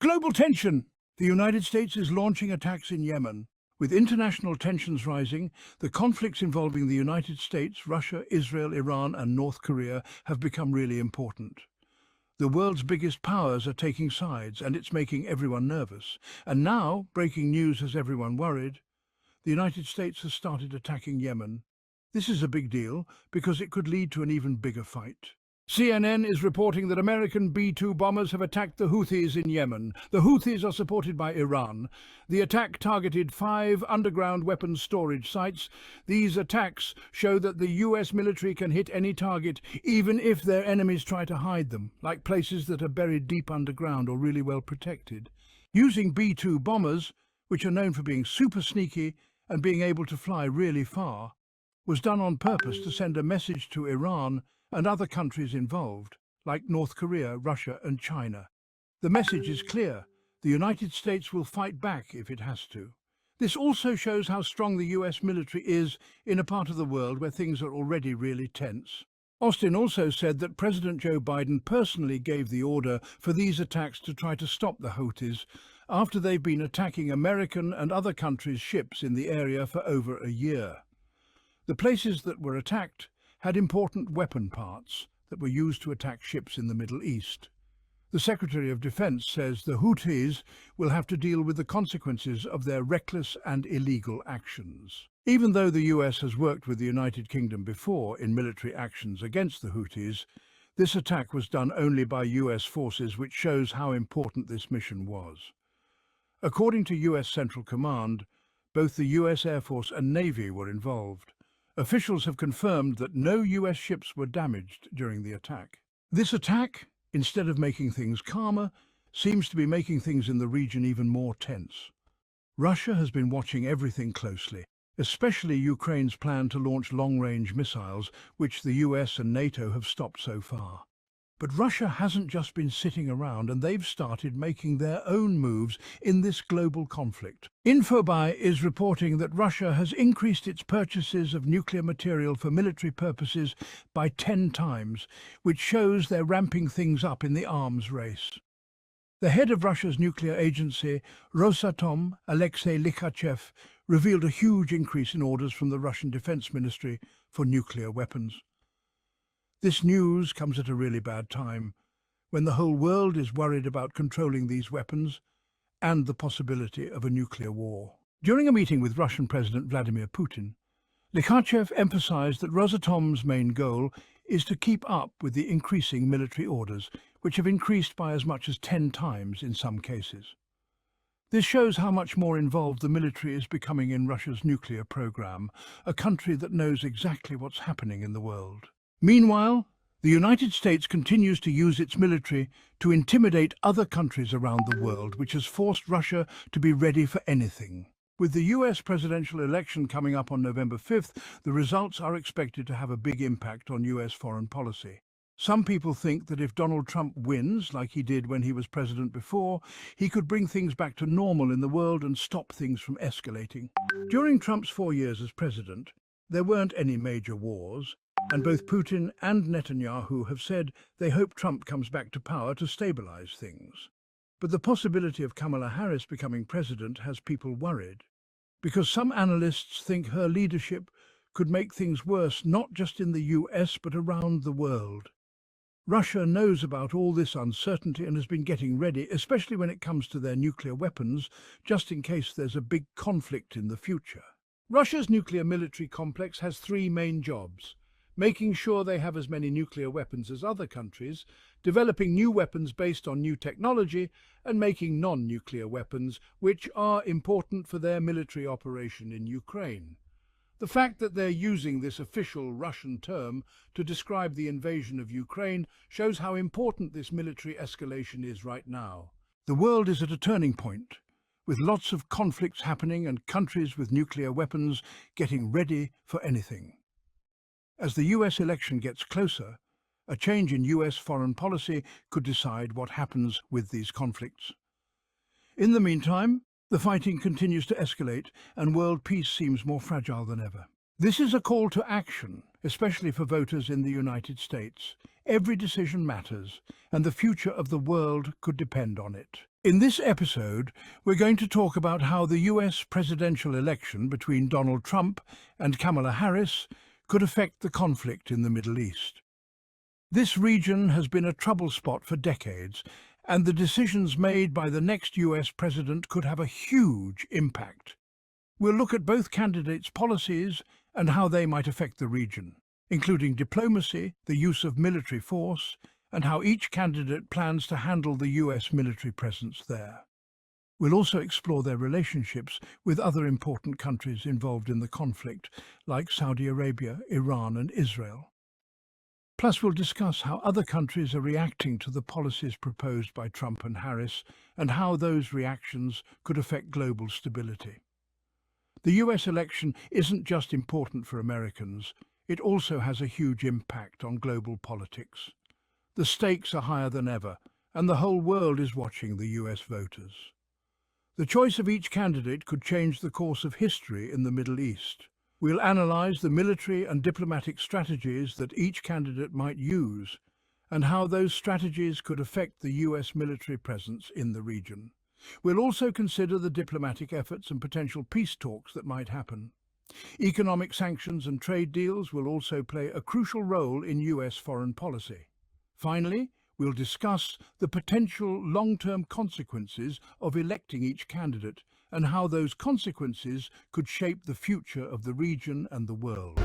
Global tension. The United States is launching attacks in Yemen. With international tensions rising, the conflicts involving the United States, Russia, Israel, Iran and North Korea have become really important. The world's biggest powers are taking sides, and it's making everyone nervous. And now, breaking news has everyone worried. The United States has started attacking Yemen. This is a big deal because it could lead to an even bigger fight. CNN is reporting that American B-2 bombers have attacked the Houthis in Yemen. The Houthis are supported by Iran. The attack targeted 5 underground weapons storage sites. These attacks show that the US military can hit any target, even if their enemies try to hide them, like places that are buried deep underground or really well protected. Using B-2 bombers, which are known for being super sneaky and being able to fly really far, was done on purpose to send a message to Iran and other countries involved, like North Korea, Russia and China. The message is clear. The United States will fight back if it has to. This also shows how strong the US military is in a part of the world where things are already really tense. Austin also said that President Joe Biden personally gave the order for these attacks to try to stop the Houthis after they've been attacking American and other countries' ships in the area for over a year. The places that were attacked had important weapon parts that were used to attack ships in the Middle East. The Secretary of Defense says the Houthis will have to deal with the consequences of their reckless and illegal actions. Even though the US has worked with the United Kingdom before in military actions against the Houthis, this attack was done only by US forces, which shows how important this mission was. According to US Central Command, both the US Air Force and Navy were involved. Officials have confirmed that no US ships were damaged during the attack. This attack, instead of making things calmer, seems to be making things in the region even more tense. Russia has been watching everything closely, especially Ukraine's plan to launch long-range missiles, which the US and NATO have stopped so far. But Russia hasn't just been sitting around, and they've started making their own moves in this global conflict. Infobae is reporting that Russia has increased its purchases of nuclear material for military purposes by 10 times, which shows they're ramping things up in the arms race. The head of Russia's nuclear agency, Rosatom, Alexei Likhachev, revealed a huge increase in orders from the Russian Defense Ministry for nuclear weapons. This news comes at a really bad time, when the whole world is worried about controlling these weapons and the possibility of a nuclear war. During a meeting with Russian President Vladimir Putin, Likhachev emphasized that Rosatom's main goal is to keep up with the increasing military orders, which have increased by as much as 10 times in some cases. This shows how much more involved the military is becoming in Russia's nuclear program, a country that knows exactly what's happening in the world. Meanwhile, the United States continues to use its military to intimidate other countries around the world, which has forced Russia to be ready for anything. With the US presidential election coming up on November 5th, the results are expected to have a big impact on US foreign policy. Some people think that if Donald Trump wins, like he did when he was president before, he could bring things back to normal in the world and stop things from escalating. During Trump's 4 years as president, there weren't any major wars, and both Putin and Netanyahu have said they hope Trump comes back to power to stabilize things. But the possibility of Kamala Harris becoming president has people worried, because some analysts think her leadership could make things worse not just in the US but around the world. Russia knows about all this uncertainty and has been getting ready, especially when it comes to their nuclear weapons, just in case there's a big conflict in the future. Russia's nuclear military complex has 3 main jobs: making sure they have as many nuclear weapons as other countries, developing new weapons based on new technology, and making non-nuclear weapons, which are important for their military operation in Ukraine. The fact that they're using this official Russian term to describe the invasion of Ukraine shows how important this military escalation is right now. The world is at a turning point, with lots of conflicts happening and countries with nuclear weapons getting ready for anything. As the US election gets closer, a change in US foreign policy could decide what happens with these conflicts. In the meantime, the fighting continues to escalate and world peace seems more fragile than ever. This is a call to action, especially for voters in the United States. Every decision matters, and the future of the world could depend on it. In this episode, we're going to talk about how the US presidential election between Donald Trump and Kamala Harris could affect the conflict in the Middle East. This region has been a trouble spot for decades, and the decisions made by the next US president could have a huge impact. We'll look at both candidates' policies and how they might affect the region, including diplomacy, the use of military force, and how each candidate plans to handle the US military presence there. We'll also explore their relationships with other important countries involved in the conflict, like Saudi Arabia, Iran, and Israel. Plus, we'll discuss how other countries are reacting to the policies proposed by Trump and Harris, and how those reactions could affect global stability. The US election isn't just important for Americans, it also has a huge impact on global politics. The stakes are higher than ever, and the whole world is watching the US voters. The choice of each candidate could change the course of history in the Middle East. We'll analyze the military and diplomatic strategies that each candidate might use, and how those strategies could affect the US military presence in the region. We'll also consider the diplomatic efforts and potential peace talks that might happen. Economic sanctions and trade deals will also play a crucial role in US foreign policy. Finally, we'll discuss the potential long-term consequences of electing each candidate and how those consequences could shape the future of the region and the world.